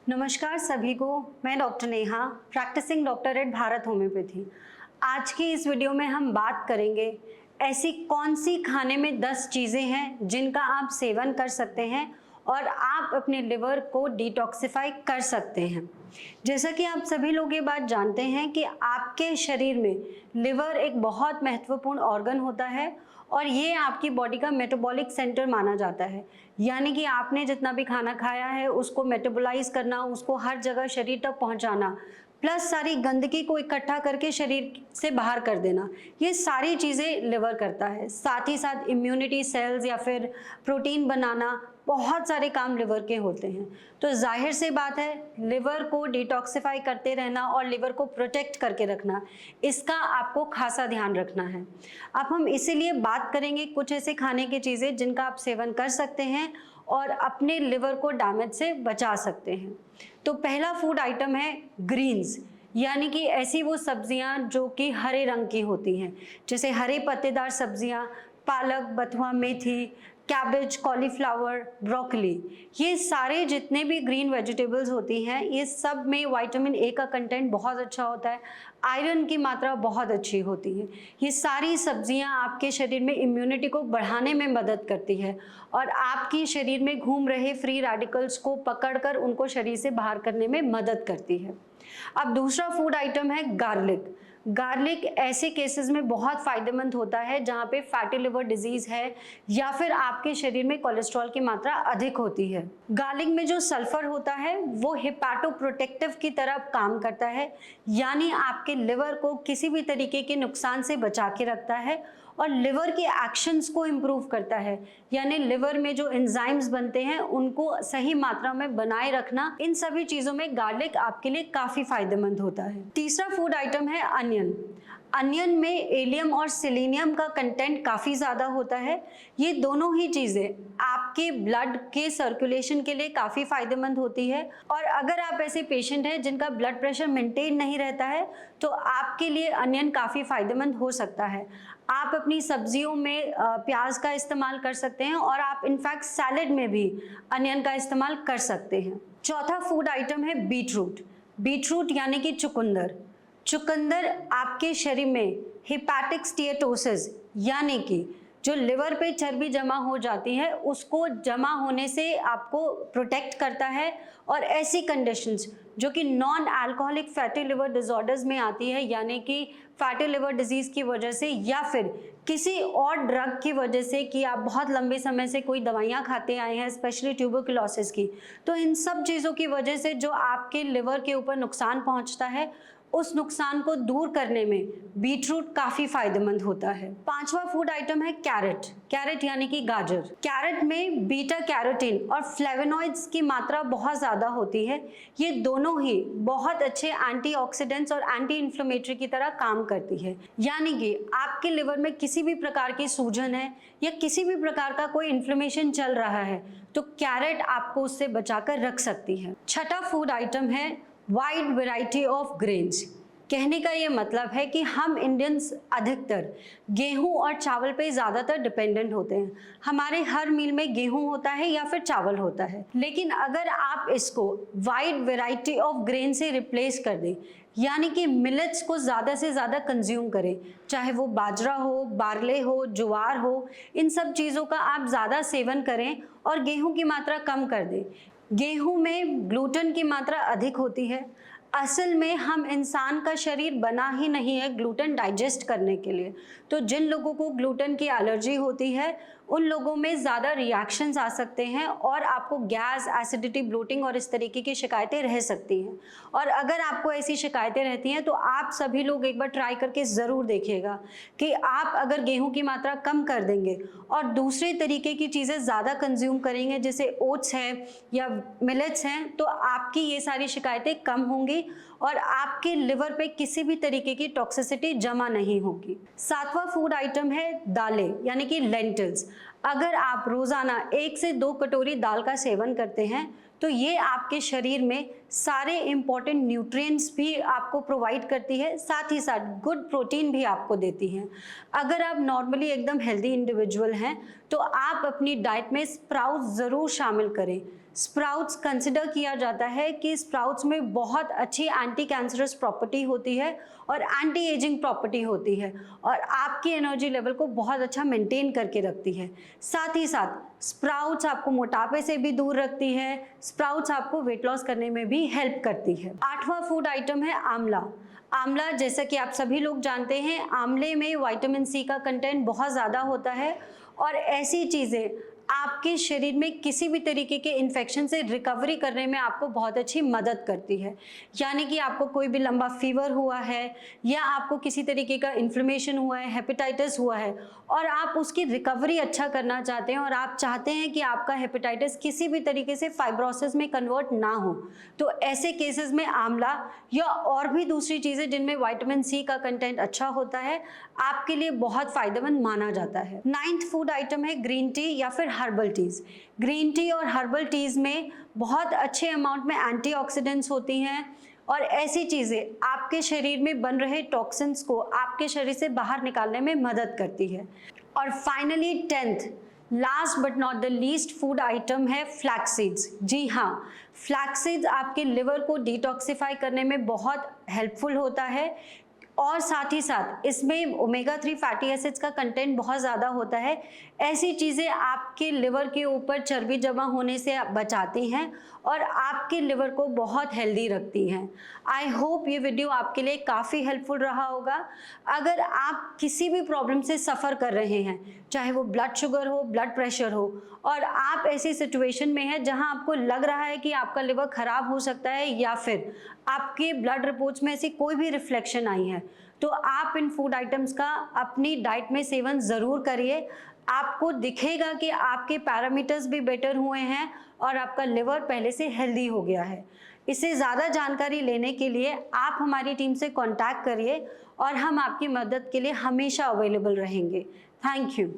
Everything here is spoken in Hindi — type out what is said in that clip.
नमस्कार सभी को। मैं doctor Neha, practising doctor at Bharat homeopathy. आज की इस वीडियो में हम बात करेंगे ऐसी कौन सी खाने में 10 चीज़ें हैं जिनका आप सेवन कर सकते हैं और आप अपने लिवर को डिटॉक्सिफाई कर सकते हैं। जैसा कि आप सभी लोग ये बात जानते हैं कि आपके शरीर में लिवर एक बहुत महत्वपूर्ण ऑर्गन होता है और ये आपकी बॉडी का मेटाबॉलिक सेंटर माना जाता है। यानी कि आपने जितना भी खाना खाया है उसको मेटाबोलाइज करना, उसको हर जगह शरीर तक पहुंचाना, प्लस सारी गंदगी को इकट्ठा करके शरीर से बाहर कर देना, ये सारी चीज़ें लिवर करता है। साथ ही साथ इम्यूनिटी सेल्स या फिर प्रोटीन बनाना, बहुत सारे काम लिवर के होते हैं। तो जाहिर सी बात है, लिवर को डिटॉक्सिफाई करते रहना और लिवर को प्रोटेक्ट करके रखना, इसका आपको खासा ध्यान रखना है। अब हम इसीलिए बात करेंगे कुछ ऐसे खाने की चीज़ें जिनका आप सेवन कर सकते हैं और अपने लिवर को डैमेज से बचा सकते हैं। तो पहला फूड आइटम है ग्रीन्स, यानी कि ऐसी वो सब्जियां जो कि हरे रंग की होती हैं, जैसे हरे पत्तेदार सब्जियां, पालक, बथुआ, मेथी, कैबेज, कॉलीफ्लावर, ब्रोकली। ये सारे जितने भी ग्रीन वेजिटेबल्स होती हैं, ये सब में विटामिन ए का कंटेंट बहुत अच्छा होता है, आयरन की मात्रा बहुत अच्छी होती है। ये सारी सब्जियां आपके शरीर में इम्यूनिटी को बढ़ाने में मदद करती है और आपके शरीर में घूम रहे फ्री रेडिकल्स को पकड़कर उनको शरीर से बाहर करने में मदद करती है। अब दूसरा फूड आइटम है गार्लिक। गार्लिक ऐसे केसेस में बहुत फायदेमंद होता है जहाँ पे फैटी लिवर डिजीज है या फिर आपके शरीर में कोलेस्ट्रॉल की मात्रा अधिक होती है। गार्लिक में जो सल्फर होता है वो हेपाटोप्रोटेक्टिव की तरह काम करता है, यानी आपके लिवर को किसी भी तरीके के नुकसान से बचा के रखता है और लिवर के एक्शंस को इम्प्रूव करता है, यानी लिवर में जो एंजाइम्स बनते हैं उनको सही मात्रा में बनाए रखना। इन सभी चीज़ों में गार्लिक आपके लिए काफ़ी फायदेमंद होता है। तीसरा फूड आइटम है अनियन। अनियन में एलियम और सेलेनियम का कंटेंट काफ़ी ज़्यादा होता है। ये दोनों ही चीज़ें आपके ब्लड के सर्कुलेशन के लिए काफ़ी फायदेमंद होती है और अगर आप ऐसे पेशेंट हैं जिनका ब्लड प्रेशर मेंटेन नहीं रहता है तो आपके लिए अनियन काफ़ी फायदेमंद हो सकता है। आप अपनी सब्जियों में प्याज का इस्तेमाल कर सकते हैं और आप इनफैक्ट सैलेड में भी अनियन का इस्तेमाल कर सकते हैं। चौथा फूड आइटम है बीटरूट। बीटरूट यानी कि चुकंदर। चुकंदर आपके शरीर में हेपेटिक स्टीएटोसिस, यानी कि जो लिवर पे चर्बी जमा हो जाती है उसको जमा होने से आपको प्रोटेक्ट करता है और ऐसी कंडीशंस जो कि non alcoholic fatty liver disorders में आती है, यानी कि फैटी लिवर डिजीज़ की वजह से या फिर किसी और ड्रग की वजह से कि आप बहुत लंबे समय से कोई दवाइयाँ खाते आए हैं, स्पेशली ट्यूबरकुलोसिस की, तो इन सब चीज़ों की वजह से जो आपके लिवर के ऊपर नुकसान पहुँचता है उस नुकसान को दूर करने में बीटरूट काफ़ी फायदेमंद होता है। पांचवा फूड आइटम है कैरेट। कैरेट यानी कि गाजर। कैरेट में बीटा कैरोटीन और फ्लेवोनॉइड्स की मात्रा बहुत ज़्यादा होती है। ये दोनों ही बहुत अच्छे एंटीऑक्सीडेंट्स और एंटी इन्फ्लेमेटरी की तरह काम करती है, यानी कि आपके लिवर में किसी भी प्रकार की सूजन है या किसी भी प्रकार का कोई इन्फ्लेमेशन चल रहा है तो कैरेट आपको उससे बचाकर रख सकती है। छठा फूड आइटम है वाइड वैरायटी ऑफ ग्रेन्स। कहने का ये मतलब है कि हम इंडियंस अधिकतर गेहूं और चावल पे ज़्यादातर डिपेंडेंट होते हैं। हमारे हर मील में गेहूं होता है या फिर चावल होता है, लेकिन अगर आप इसको वाइड वैरायटी ऑफ ग्रेन से रिप्लेस कर दें, यानी कि मिलेट्स को ज़्यादा से ज़्यादा कंज्यूम करें, चाहे वो बाजरा हो, बार्ले हो, ज्वार हो, इन सब चीज़ों का आप ज़्यादा सेवन करें और गेहूं की मात्रा कम कर दें। गेहूं में ग्लूटेन की मात्रा अधिक होती है। असल में हम इंसान का शरीर बना ही नहीं है ग्लूटेन डाइजेस्ट करने के लिए, तो जिन लोगों को ग्लूटेन की एलर्जी होती है उन लोगों में ज़्यादा रिएक्शंस आ सकते हैं और आपको गैस, एसिडिटी, ब्लोटिंग और इस तरीके की शिकायतें रह सकती हैं। और अगर आपको ऐसी शिकायतें रहती हैं तो आप सभी लोग एक बार ट्राई करके ज़रूर देखिएगा कि आप अगर गेहूं की मात्रा कम कर देंगे और दूसरे तरीके की चीज़ें ज़्यादा कंज्यूम करेंगे, जैसे ओट्स है या मिलेट्स हैं, तो आपकी ये सारी शिकायतें कम होंगी और आपके लिवर पे किसी भी तरीके की टॉक्सिसिटी जमा नहीं होगी। सातवां फूड आइटम है दालें, यानी कि लेंटिल्स। अगर आप रोज़ाना 1 से 2 कटोरी दाल का सेवन करते हैं तो ये आपके शरीर में सारे इंपॉर्टेंट न्यूट्रिएंट्स भी आपको प्रोवाइड करती है, साथ ही साथ गुड प्रोटीन भी आपको देती है। अगर आप नॉर्मली एकदम हेल्दी इंडिविजुअल हैं तो आप अपनी डाइट में स्प्राउट्स ज़रूर शामिल करें। स्प्राउट्स कंसिडर किया जाता है कि स्प्राउट्स में बहुत अच्छी एंटी कैंसरस प्रॉपर्टी होती है और एंटी एजिंग प्रॉपर्टी होती है और आपकी एनर्जी लेवल को बहुत अच्छा मेंटेन करके रखती है। साथ ही साथ स्प्राउट्स आपको मोटापे से भी दूर रखती है, स्प्राउट्स आपको वेट लॉस करने में भी हेल्प करती है। 8वां फूड आइटम है आंवला। आंवला, जैसा कि आप सभी लोग जानते हैं, आंवले में विटामिन सी का कंटेंट बहुत ज़्यादा होता है और ऐसी चीज़ें आपके शरीर में किसी भी तरीके के इन्फेक्शन से रिकवरी करने में आपको बहुत अच्छी मदद करती है। यानी कि आपको कोई भी लंबा फीवर हुआ है या आपको किसी तरीके का इन्फ्लेमेशन हुआ है, हेपेटाइटिस हुआ है और आप उसकी रिकवरी अच्छा करना चाहते हैं और आप चाहते हैं कि आपका हेपेटाइटिस किसी भी तरीके से फाइब्रोसिस में कन्वर्ट ना हो, तो ऐसे केसेस में आंवला या और भी दूसरी चीज़ें जिनमें विटामिन सी का कंटेंट अच्छा होता है आपके लिए बहुत फायदेमंद माना जाता है। 9th फूड आइटम है ग्रीन टी या फिर हर्बल टीज। ग्रीन टी और हर्बल टीज में बहुत अच्छे अमाउंट में एंटीऑक्सीडेंट्स होती हैं और ऐसी चीज़ें आपके शरीर में बन रहे टॉक्सिन्स को आपके शरीर से बाहर निकालने में मदद करती है। और finally 10th last but not the least food item है फ्लैक्स सीड्स। जी हाँ, फ्लैक्स सीड्स आपके लिवर को डिटॉक्सिफाई करने में बहुत हेल्पफुल होता है और साथ ही साथ इसमें ओमेगा 3 फैटी एसिड्स का कंटेंट बहुत ज़्यादा होता है। ऐसी चीज़ें आपके लिवर के ऊपर चर्बी जमा होने से बचाती हैं और आपके लिवर को बहुत हेल्दी रखती हैं। आई होप ये वीडियो आपके लिए काफ़ी हेल्पफुल रहा होगा। अगर आप किसी भी प्रॉब्लम से सफ़र कर रहे हैं, चाहे वो ब्लड शुगर हो, ब्लड प्रेशर हो, और आप ऐसी सिचुएशन में हैं जहां आपको लग रहा है कि आपका लिवर ख़राब हो सकता है या फिर आपके ब्लड रिपोर्ट्स में ऐसी कोई भी रिफ्लेक्शन आई है, तो आप इन फूड आइटम्स का अपनी डाइट में सेवन ज़रूर करिए। आपको दिखेगा कि आपके पैरामीटर्स भी बेटर हुए हैं और आपका लिवर पहले से हेल्दी हो गया है। इससे ज़्यादा जानकारी लेने के लिए आप हमारी टीम से कांटेक्ट करिए और हम आपकी मदद के लिए हमेशा अवेलेबल रहेंगे। Thank you.